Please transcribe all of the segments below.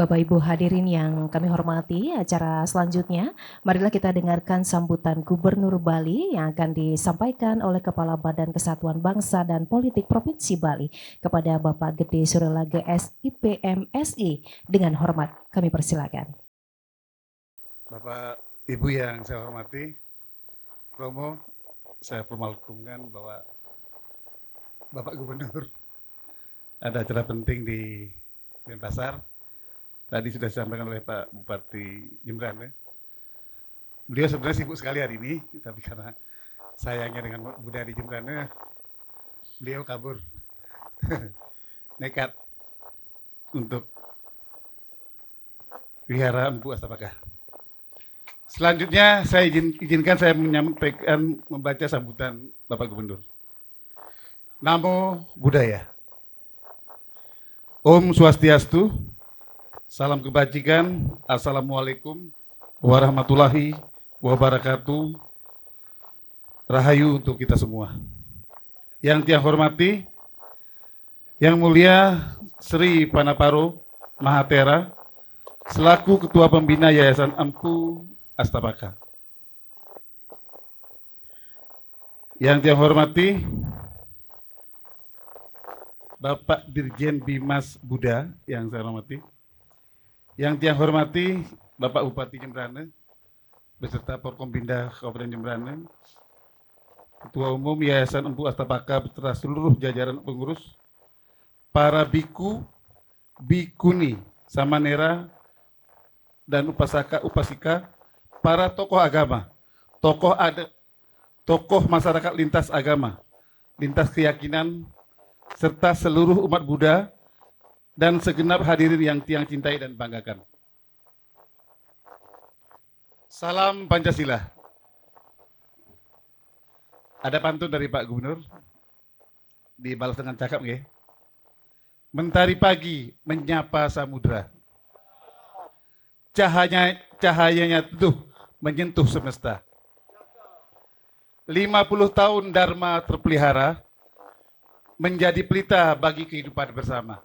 Bapak Ibu hadirin yang kami hormati, acara selanjutnya marilah kita dengarkan sambutan Gubernur Bali yang akan disampaikan oleh Kepala Badan Kesatuan Bangsa dan Politik Provinsi Bali kepada Bapak Gede Surelage SIPM SI. Dengan hormat kami persilakan. Bapak Ibu yang saya hormati, Romo, saya permalukan bahwa Bapak Gubernur ada acara penting di Denpasar. Tadi sudah disampaikan oleh Pak Bupati Jembrane. Beliau sebenarnya sibuk sekali hari ini, tapi karena sayangnya dengan budaya di Jembrane, beliau kabur. Nekat untuk Wihara Empu Astapaka. Selanjutnya saya izinkan saya menyampaikan membaca sambutan Bapak Gubernur. Namo Buddhaya. Om Swastiastu. Salam kebajikan. Assalamualaikum warahmatullahi wabarakatuh. Rahayu untuk kita semua. Yang saya hormati, Yang Mulia Sri Panaparo Mahatera, selaku Ketua Pembina Yayasan Empu Astapaka. Yang saya hormati, Bapak Dirjen Bimas Buddha, yang saya hormati. Yang saya hormati, Bapak Bupati Jembrane, beserta Porkompinda Kabupaten Jembrane, Ketua Umum Yayasan Empu Astapaka beserta seluruh jajaran pengurus, para biku, bikuni, samanera, dan upasaka, upasika, para tokoh agama, tokoh adat, tokoh masyarakat lintas agama, lintas keyakinan, serta seluruh umat Buddha, dan segenap hadirin yang tiang cintai dan banggakan. Salam Pancasila. Ada pantun dari Pak Gubernur, dibalas dengan cakap nggih. Mentari pagi menyapa samudra. Cahayanya teduh menyentuh semesta. 50 tahun Dharma terpelihara, menjadi pelita bagi kehidupan bersama.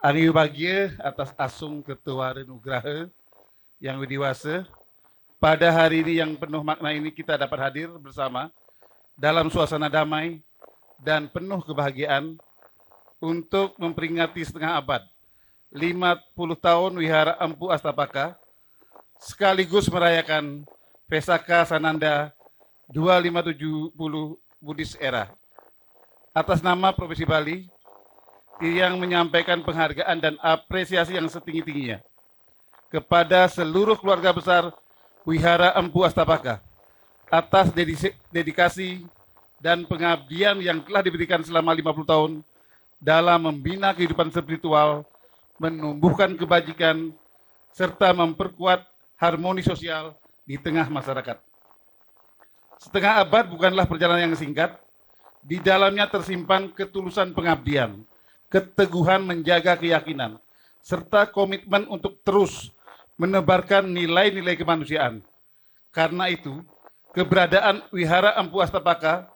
Ari bahagia atas asung ketua Renugraha yang widiwasa, pada hari ini yang penuh makna ini kita dapat hadir bersama dalam suasana damai dan penuh kebahagiaan untuk memperingati setengah abad 50 tahun Wihara Empu Astapaka, sekaligus merayakan Vesaka Sananda 2570 Buddhist Era. Atas nama Provinsi Bali, yang menyampaikan penghargaan dan apresiasi yang setinggi-tingginya kepada seluruh keluarga besar Wihara Empu Astapaka atas dedikasi dan pengabdian yang telah diberikan selama 50 tahun dalam membina kehidupan spiritual, menumbuhkan kebajikan, serta memperkuat harmoni sosial di tengah masyarakat. Setengah abad bukanlah perjalanan yang singkat, di dalamnya tersimpan ketulusan pengabdian, keteguhan menjaga keyakinan, serta komitmen untuk terus menebarkan nilai-nilai kemanusiaan. Karena itu, keberadaan Wihara Empu Astapaka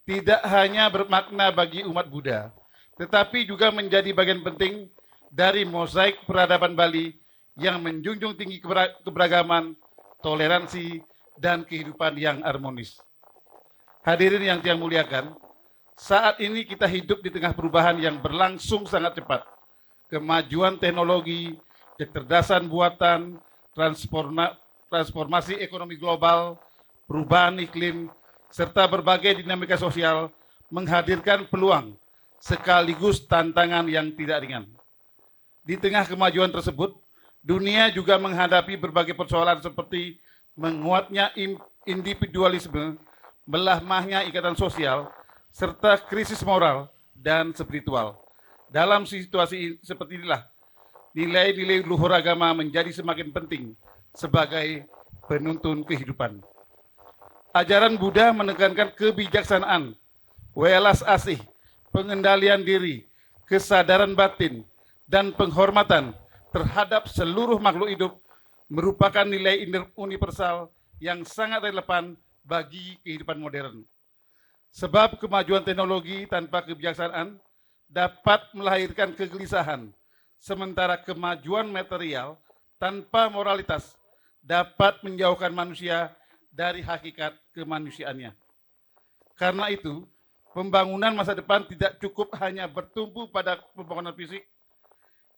tidak hanya bermakna bagi umat Buddha, tetapi juga menjadi bagian penting dari mozaik peradaban Bali yang menjunjung tinggi keberagaman, toleransi, dan kehidupan yang harmonis. Hadirin yang saya muliakan, saat ini kita hidup di tengah perubahan yang berlangsung sangat cepat. Kemajuan teknologi, kecerdasan buatan, transformasi ekonomi global, perubahan iklim, serta berbagai dinamika sosial menghadirkan peluang sekaligus tantangan yang tidak ringan. Di tengah kemajuan tersebut, dunia juga menghadapi berbagai persoalan seperti menguatnya individualisme, melemahnya ikatan sosial, serta krisis moral dan spiritual. Dalam situasi seperti inilah, nilai-nilai luhur agama menjadi semakin penting sebagai penuntun kehidupan. Ajaran Buddha menekankan kebijaksanaan, welas asih, pengendalian diri, kesadaran batin, dan penghormatan terhadap seluruh makhluk hidup merupakan nilai universal yang sangat relevan bagi kehidupan modern. Sebab kemajuan teknologi tanpa kebijaksanaan dapat melahirkan kegelisahan, sementara kemajuan material tanpa moralitas dapat menjauhkan manusia dari hakikat kemanusiaannya. Karena itu, pembangunan masa depan tidak cukup hanya bertumpu pada pembangunan fisik.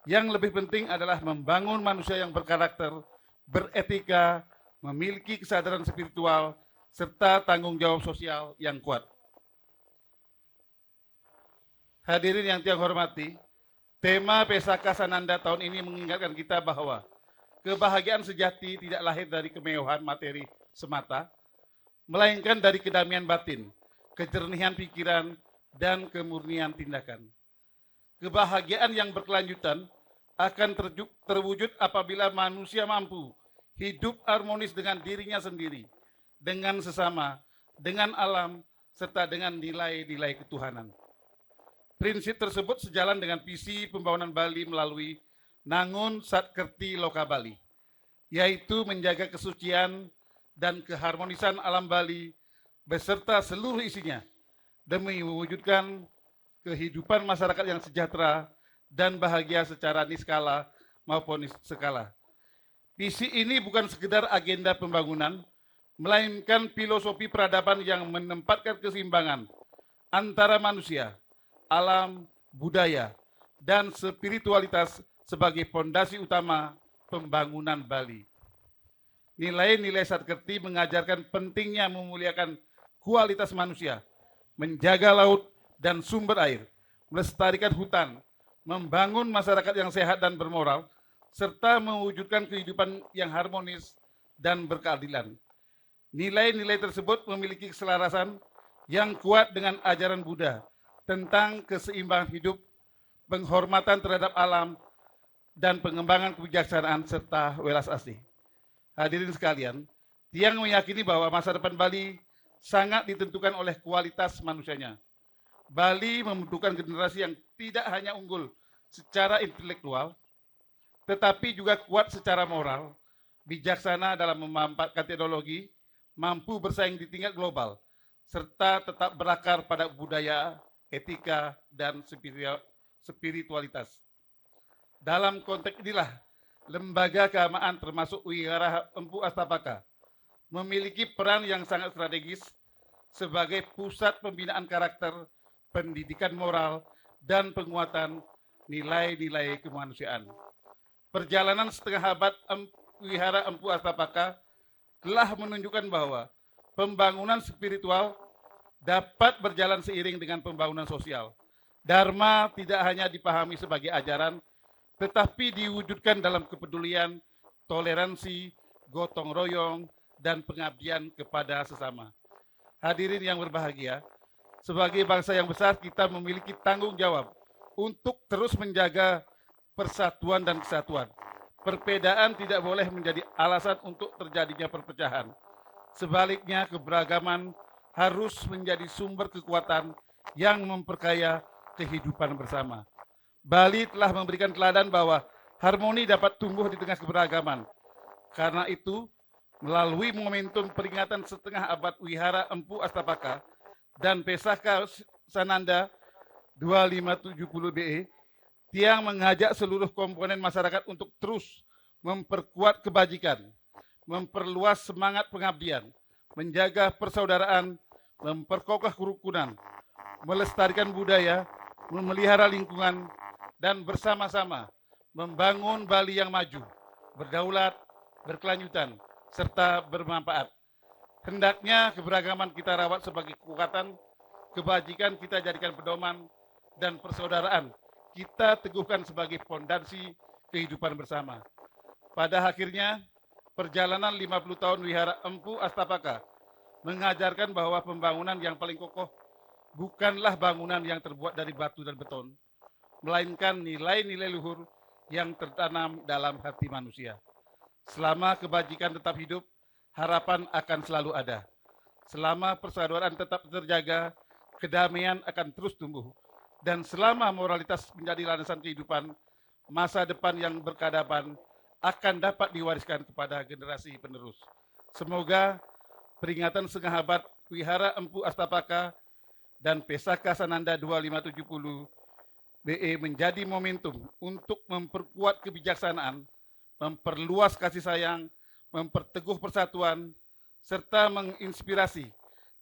Yang lebih penting adalah membangun manusia yang berkarakter, beretika, memiliki kesadaran spiritual, serta tanggung jawab sosial yang kuat. Hadirin yang tiang hormati, tema Pesaka Sananda tahun ini mengingatkan kita bahwa kebahagiaan sejati tidak lahir dari kemewahan materi semata, melainkan dari kedamaian batin, kejernihan pikiran, dan kemurnian tindakan. Kebahagiaan yang berkelanjutan akan terwujud apabila manusia mampu hidup harmonis dengan dirinya sendiri, dengan sesama, dengan alam, serta dengan nilai-nilai ketuhanan. Prinsip tersebut sejalan dengan visi pembangunan Bali melalui Nangun Satkerti Loka Bali, yaitu menjaga kesucian dan keharmonisan alam Bali beserta seluruh isinya demi mewujudkan kehidupan masyarakat yang sejahtera dan bahagia secara niskala maupun skala. Visi ini bukan sekedar agenda pembangunan, melainkan filosofi peradaban yang menempatkan keseimbangan antara manusia, alam, budaya, dan spiritualitas sebagai fondasi utama pembangunan Bali. Nilai-nilai Satkerti mengajarkan pentingnya memuliakan kualitas manusia, menjaga laut dan sumber air, melestarikan hutan, membangun masyarakat yang sehat dan bermoral, serta mewujudkan kehidupan yang harmonis dan berkeadilan. Nilai-nilai tersebut memiliki keselarasan yang kuat dengan ajaran Buddha tentang keseimbangan hidup, penghormatan terhadap alam, dan pengembangan kebijaksanaan serta welas asih. Hadirin sekalian, Tiang meyakini bahwa masa depan Bali sangat ditentukan oleh kualitas manusianya. Bali membutuhkan generasi yang tidak hanya unggul secara intelektual, tetapi juga kuat secara moral, bijaksana dalam memanfaatkan teknologi, mampu bersaing di tingkat global, serta tetap berakar pada budaya, etika, dan spiritualitas. Dalam konteks inilah, lembaga keagamaan termasuk Wihara Empu Astapaka memiliki peran yang sangat strategis sebagai pusat pembinaan karakter, pendidikan moral, dan penguatan nilai-nilai kemanusiaan. Perjalanan setengah abad Wihara Empu Astapaka telah menunjukkan bahwa pembangunan spiritual dapat berjalan seiring dengan pembangunan sosial. Dharma tidak hanya dipahami sebagai ajaran, tetapi diwujudkan dalam kepedulian, toleransi, gotong royong, dan pengabdian kepada sesama. Hadirin yang berbahagia, sebagai bangsa yang besar kita memiliki tanggung jawab untuk terus menjaga persatuan dan kesatuan. Perbedaan tidak boleh menjadi alasan untuk terjadinya perpecahan. Sebaliknya, keberagaman harus menjadi sumber kekuatan yang memperkaya kehidupan bersama. Bali telah memberikan teladan bahwa harmoni dapat tumbuh di tengah keberagaman. Karena itu, melalui momentum peringatan setengah abad Wihara Empu Astapaka dan Pesaka Sananda 2570 BE, Tiang mengajak seluruh komponen masyarakat untuk terus memperkuat kebajikan, memperluas semangat pengabdian, menjaga persaudaraan, memperkokoh kerukunan, melestarikan budaya, memelihara lingkungan, dan bersama-sama membangun Bali yang maju, berdaulat, berkelanjutan, serta bermanfaat. Hendaknya keberagaman kita rawat sebagai kekuatan, kebajikan kita jadikan pedoman, dan persaudaraan kita teguhkan sebagai fondasi kehidupan bersama. Pada akhirnya, perjalanan 50 tahun Wihara Empu Astapaka mengajarkan bahwa pembangunan yang paling kokoh bukanlah bangunan yang terbuat dari batu dan beton, melainkan nilai-nilai luhur yang tertanam dalam hati manusia. Selama kebajikan tetap hidup, harapan akan selalu ada. Selama persaudaraan tetap terjaga, kedamaian akan terus tumbuh. Dan selama moralitas menjadi landasan kehidupan, masa depan yang berkeadaban akan dapat diwariskan kepada generasi penerus. Semoga peringatan setengah abad Wihara Empu Astapaka dan Pesaka Sananda 2570 BE menjadi momentum untuk memperkuat kebijaksanaan, memperluas kasih sayang, memperteguh persatuan, serta menginspirasi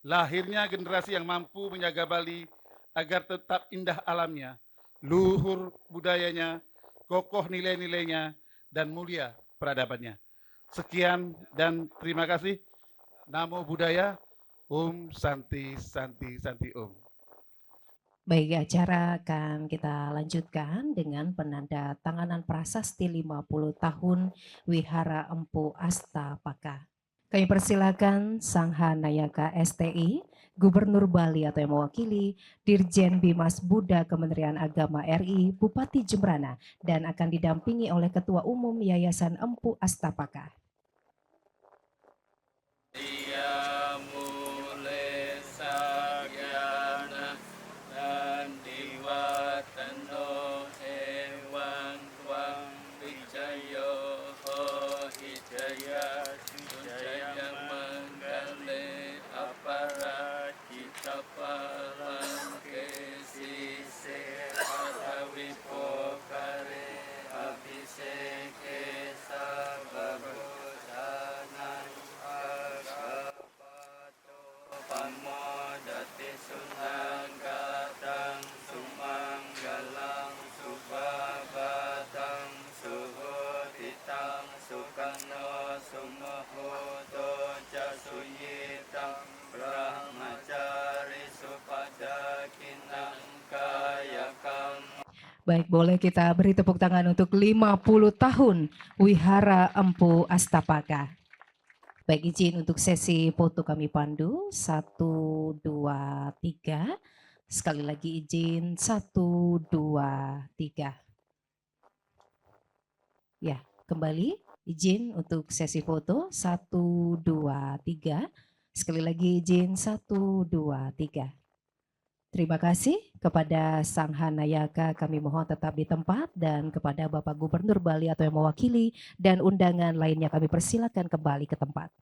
lahirnya generasi yang mampu menjaga Bali agar tetap indah alamnya, luhur budayanya, kokoh nilai-nilainya, dan mulia peradabannya. Sekian dan terima kasih. Namo Buddhaya, Om Santi Santi Santi Om. Baik, acara akan kita lanjutkan dengan penandatanganan prasasti 50 tahun Wihara Empu Astapaka. Kami persilakan Sangha Nayaka STI, Gubernur Bali atau yang mewakili, Dirjen Bimas Buddha Kementerian Agama RI, Bupati Jembrana, dan akan didampingi oleh Ketua Umum Yayasan Empu Astapaka. Baik, boleh kita beri tepuk tangan untuk 50 tahun Wihara Empu Astapaka. Baik, izin untuk sesi foto kami pandu. 1, 2, 3. Sekali lagi izin 1, 2, 3. Ya, kembali izin untuk sesi foto 1, 2, 3. Sekali lagi izin 1, 2, 3. Terima kasih kepada Sangha Nayaka, kami mohon tetap di tempat, dan kepada Bapak Gubernur Bali atau yang mewakili dan undangan lainnya kami persilakan kembali ke tempat.